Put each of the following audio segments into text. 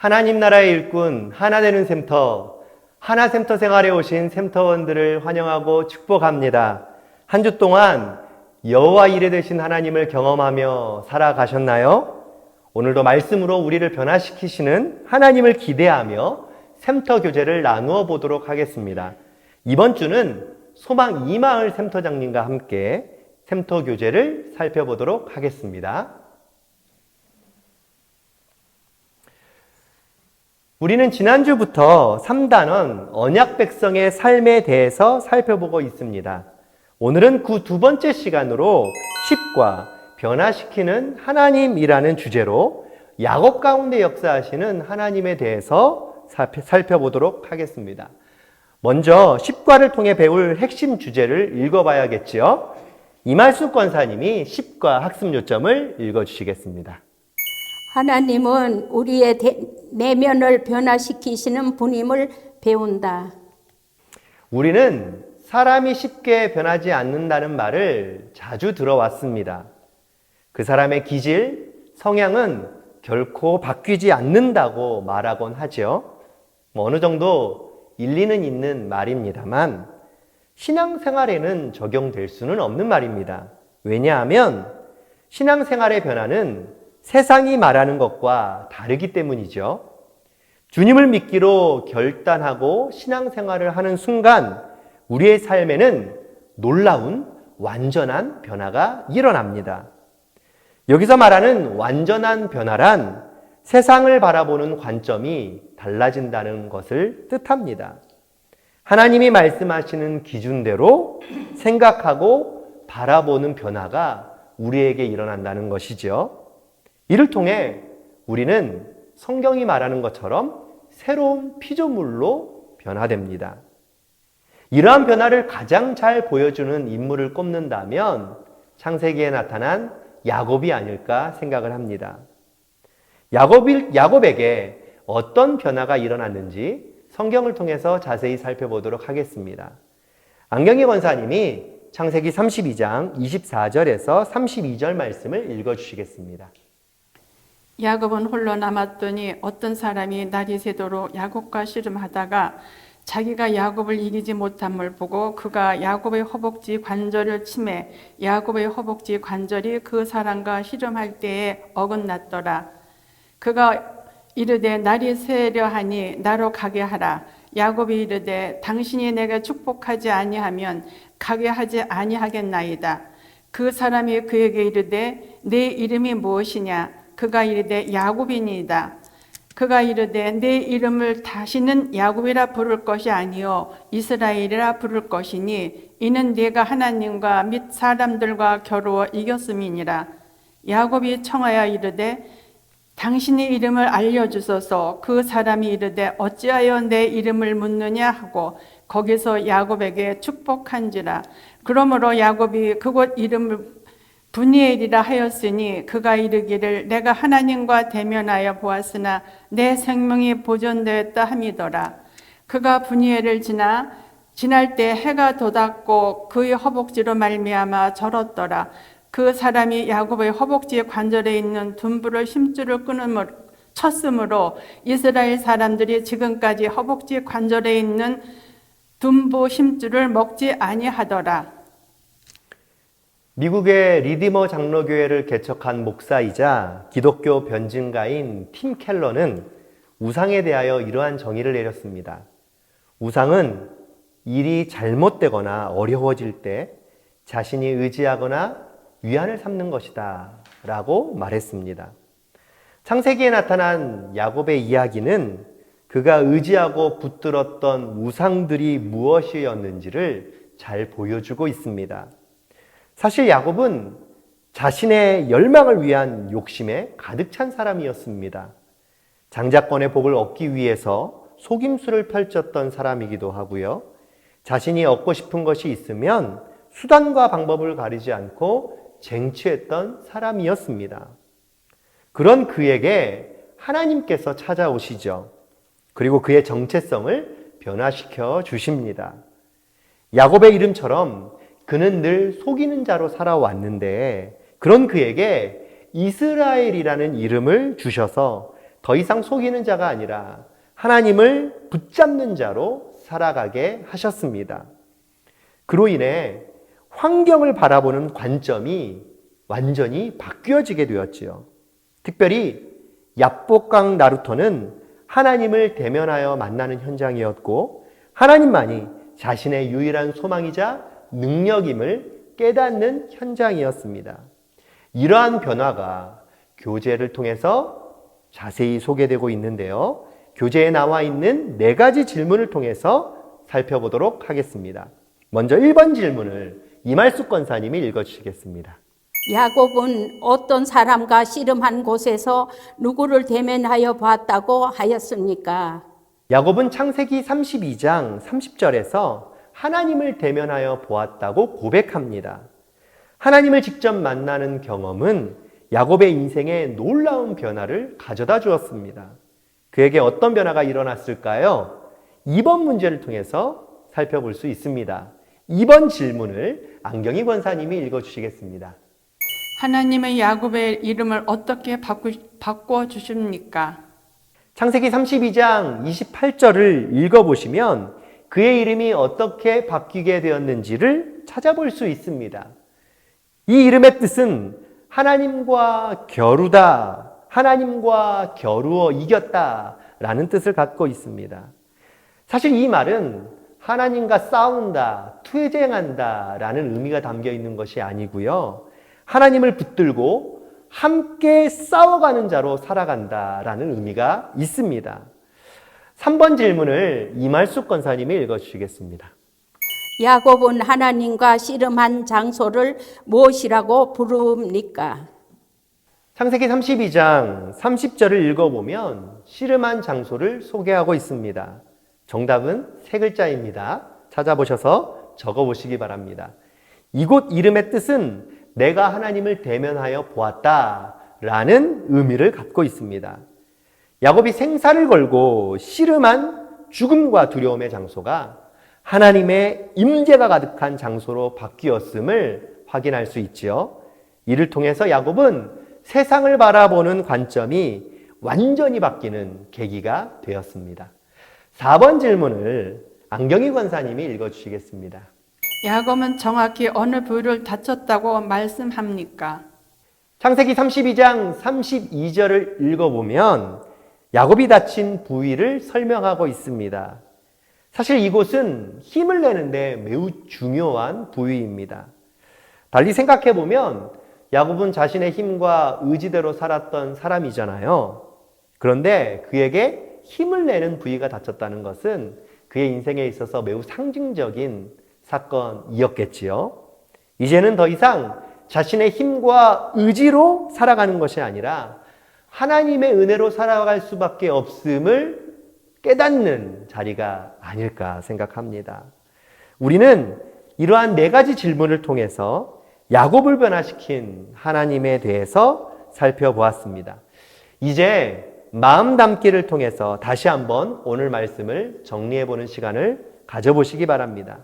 하나님 나라의 일꾼 하나되는 샘터, 하나샘터 생활에 오신 샘터원들을 환영하고 축복합니다. 한 주 동안 여호와 이레 되신 하나님을 경험하며 살아가셨나요? 오늘도 말씀으로 우리를 변화시키시는 하나님을 기대하며 샘터 교제를 나누어 보도록 하겠습니다. 이번 주는 소망 이마을 샘터장님과 함께 샘터 교제를 살펴보도록 하겠습니다. 우리는 지난주부터 3단원 언약 백성의 삶에 대해서 살펴보고 있습니다. 오늘은 그 두 번째 시간으로 십과 변화시키는 하나님이라는 주제로 야곱 가운데 역사하시는 하나님에 대해서 살펴보도록 하겠습니다. 먼저 십과를 통해 배울 핵심 주제를 읽어봐야겠지요. 이말숙 권사님이 십과 학습 요점을 읽어주시겠습니다. 하나님은 우리의 내면을 변화시키시는 분임을 배운다. 우리는 사람이 쉽게 변하지 않는다는 말을 자주 들어왔습니다. 그 사람의 기질, 성향은 결코 바뀌지 않는다고 말하곤 하죠. 어느 정도 일리는 있는 말입니다만 신앙생활에는 적용될 수는 없는 말입니다. 왜냐하면 신앙생활의 변화는 세상이 말하는 것과 다르기 때문이죠. 주님을 믿기로 결단하고 신앙생활을 하는 순간 우리의 삶에는 놀라운 완전한 변화가 일어납니다. 여기서 말하는 완전한 변화란 세상을 바라보는 관점이 달라진다는 것을 뜻합니다. 하나님이 말씀하시는 기준대로 생각하고 바라보는 변화가 우리에게 일어난다는 것이죠. 이를 통해 우리는 성경이 말하는 것처럼 새로운 피조물로 변화됩니다. 이러한 변화를 가장 잘 보여주는 인물을 꼽는다면 창세기에 나타난 야곱이 아닐까 생각을 합니다. 야곱에게 어떤 변화가 일어났는지 성경을 통해서 자세히 살펴보도록 하겠습니다. 안경희 권사님이 창세기 32장 24절에서 32절 말씀을 읽어주시겠습니다. 야곱은 홀로 남았더니 어떤 사람이 날이 새도록 야곱과 씨름하다가 자기가 야곱을 이기지 못함을 보고 그가 야곱의 허벅지 관절을 치매 야곱의 허벅지 관절이 그 사람과 씨름할 때에 어긋났더라. 그가 이르되 날이 새려 하니 나로 가게 하라. 야곱이 이르되 당신이 내게 축복하지 아니하면 가게 하지 아니하겠나이다. 그 사람이 그에게 이르되 내 이름이 무엇이냐? 그가 이르되 야곱이니이다. 그가 이르되 내 이름을 다시는 야곱이라 부를 것이 아니요 이스라엘이라 부를 것이니 이는 네가 하나님과 및 사람들과 겨루어 이겼음이니라. 야곱이 청하여 이르되 당신의 이름을 알려주소서. 그 사람이 이르되 어찌하여 내 이름을 묻느냐 하고 거기서 야곱에게 축복한지라. 그러므로 야곱이 그곳 이름을 브니엘이라 하였으니 그가 이르기를 내가 하나님과 대면하여 보았으나 내 생명이 보존되었다 함이더라. 그가 브니엘을 지날 때 해가 돋았고 그의 허벅지로 말미암아 절었더라. 그 사람이 야곱의 허벅지 관절에 있는 둔부를 힘줄을 쳤으므로 이스라엘 사람들이 지금까지 허벅지 관절에 있는 둔부 힘줄을 먹지 아니하더라. 미국의 리디머 장로교회를 개척한 목사이자 기독교 변증가인 팀 켈러는 우상에 대하여 이러한 정의를 내렸습니다. 우상은 일이 잘못되거나 어려워질 때 자신이 의지하거나 위안을 삼는 것이다 라고 말했습니다. 창세기에 나타난 야곱의 이야기는 그가 의지하고 붙들었던 우상들이 무엇이었는지를 잘 보여주고 있습니다. 사실 야곱은 자신의 열망을 위한 욕심에 가득 찬 사람이었습니다. 장자권의 복을 얻기 위해서 속임수를 펼쳤던 사람이기도 하고요. 자신이 얻고 싶은 것이 있으면 수단과 방법을 가리지 않고 쟁취했던 사람이었습니다. 그런 그에게 하나님께서 찾아오시죠. 그리고 그의 정체성을 변화시켜 주십니다. 야곱의 이름처럼 그는 늘 속이는 자로 살아왔는데 그런 그에게 이스라엘이라는 이름을 주셔서 더 이상 속이는 자가 아니라 하나님을 붙잡는 자로 살아가게 하셨습니다. 그로 인해 환경을 바라보는 관점이 완전히 바뀌어지게 되었지요. 특별히 야복강 나루토는 하나님을 대면하여 만나는 현장이었고 하나님만이 자신의 유일한 소망이자 능력임을 깨닫는 현장이었습니다. 이러한 변화가 교재를 통해서 자세히 소개되고 있는데요. 교재에 나와 있는 4가지 질문을 통해서 살펴보도록 하겠습니다. 먼저 1번 질문을 이말숙 권사님이 읽어주시겠습니다. 야곱은 어떤 사람과 씨름한 곳에서 누구를 대면하여 보았다고 하였습니까? 야곱은 창세기 32장 30절에서 하나님을 대면하여 보았다고 고백합니다. 하나님을 직접 만나는 경험은 야곱의 인생에 놀라운 변화를 가져다 주었습니다. 그에게 어떤 변화가 일어났을까요? 2번 문제를 통해서 살펴볼 수 있습니다. 2번 질문을 안경희 권사님이 읽어주시겠습니다. 하나님의 야곱의 이름을 어떻게 바꿔 주십니까? 창세기 32장 28절을 읽어보시면 그의 이름이 어떻게 바뀌게 되었는지를 찾아볼 수 있습니다. 이 이름의 뜻은 하나님과 겨루다, 하나님과 겨루어 이겼다 라는 뜻을 갖고 있습니다. 사실 이 말은 하나님과 싸운다, 투쟁한다 라는 의미가 담겨 있는 것이 아니고요. 하나님을 붙들고 함께 싸워가는 자로 살아간다라는 의미가 있습니다. 3번 질문을 이말숙 권사님이 읽어주시겠습니다. 야곱은 하나님과 씨름한 장소를 무엇이라고 부릅니까? 창세기 32장 30절을 읽어보면 씨름한 장소를 소개하고 있습니다. 정답은 3글자입니다. 찾아보셔서 적어보시기 바랍니다. 이곳 이름의 뜻은 내가 하나님을 대면하여 보았다 라는 의미를 갖고 있습니다. 야곱이 생사를 걸고 씨름한 죽음과 두려움의 장소가 하나님의 임재가 가득한 장소로 바뀌었음을 확인할 수 있지요. 이를 통해서 야곱은 세상을 바라보는 관점이 완전히 바뀌는 계기가 되었습니다. 4번 질문을 안경희 권사님이 읽어주시겠습니다. 야곱은 정확히 어느 부위를 다쳤다고 말씀합니까? 창세기 32장 32절을 읽어보면 야곱이 다친 부위를 설명하고 있습니다. 사실 이곳은 힘을 내는데 매우 중요한 부위입니다. 달리 생각해보면 야곱은 자신의 힘과 의지대로 살았던 사람이잖아요. 그런데 그에게 힘을 내는 부위가 다쳤다는 것은 그의 인생에 있어서 매우 상징적인 사건이었겠지요. 이제는 더 이상 자신의 힘과 의지로 살아가는 것이 아니라 하나님의 은혜로 살아갈 수밖에 없음을 깨닫는 자리가 아닐까 생각합니다. 우리는 이러한 4가지 질문을 통해서 야곱을 변화시킨 하나님에 대해서 살펴보았습니다. 이제 마음 담기를 통해서 다시 한번 오늘 말씀을 정리해보는 시간을 가져보시기 바랍니다.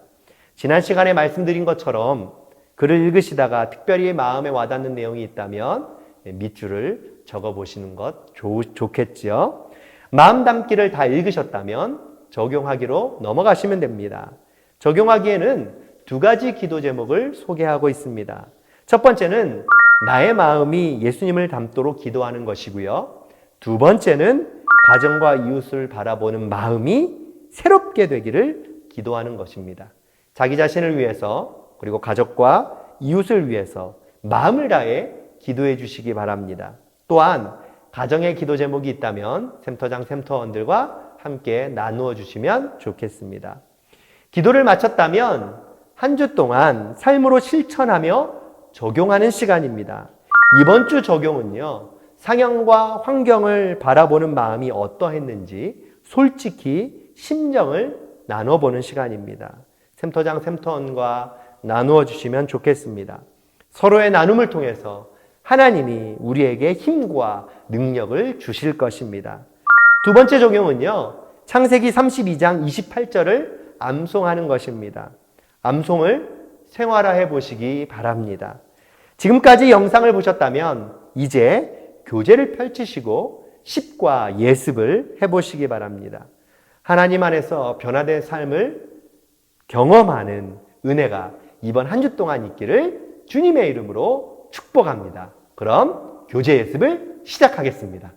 지난 시간에 말씀드린 것처럼 글을 읽으시다가 특별히 마음에 와닿는 내용이 있다면 밑줄을 적어보시는 것 좋겠지요. 마음 담기를 다 읽으셨다면 적용하기로 넘어가시면 됩니다. 적용하기에는 2가지 기도 제목을 소개하고 있습니다. 첫 번째는 나의 마음이 예수님을 닮도록 기도하는 것이고요. 2번째는 가정과 이웃을 바라보는 마음이 새롭게 되기를 기도하는 것입니다. 자기 자신을 위해서 그리고 가족과 이웃을 위해서 마음을 다해 기도해 주시기 바랍니다. 또한 가정의 기도 제목이 있다면 샘터장 샘터원들과 함께 나누어 주시면 좋겠습니다. 기도를 마쳤다면 한 주 동안 삶으로 실천하며 적용하는 시간입니다. 이번 주 적용은요, 상황과 환경을 바라보는 마음이 어떠했는지 솔직히 심정을 나눠보는 시간입니다. 샘터장 샘터원과 나누어 주시면 좋겠습니다. 서로의 나눔을 통해서 하나님이 우리에게 힘과 능력을 주실 것입니다. 2번째 적용은요, 창세기 32장 28절을 암송하는 것입니다. 암송을 생활화해 보시기 바랍니다. 지금까지 영상을 보셨다면 이제 교재를 펼치시고 10과 예습을 해보시기 바랍니다. 하나님 안에서 변화된 삶을 경험하는 은혜가 이번 한 주 동안 있기를 주님의 이름으로 축복합니다. 그럼 교제 예습을 시작하겠습니다.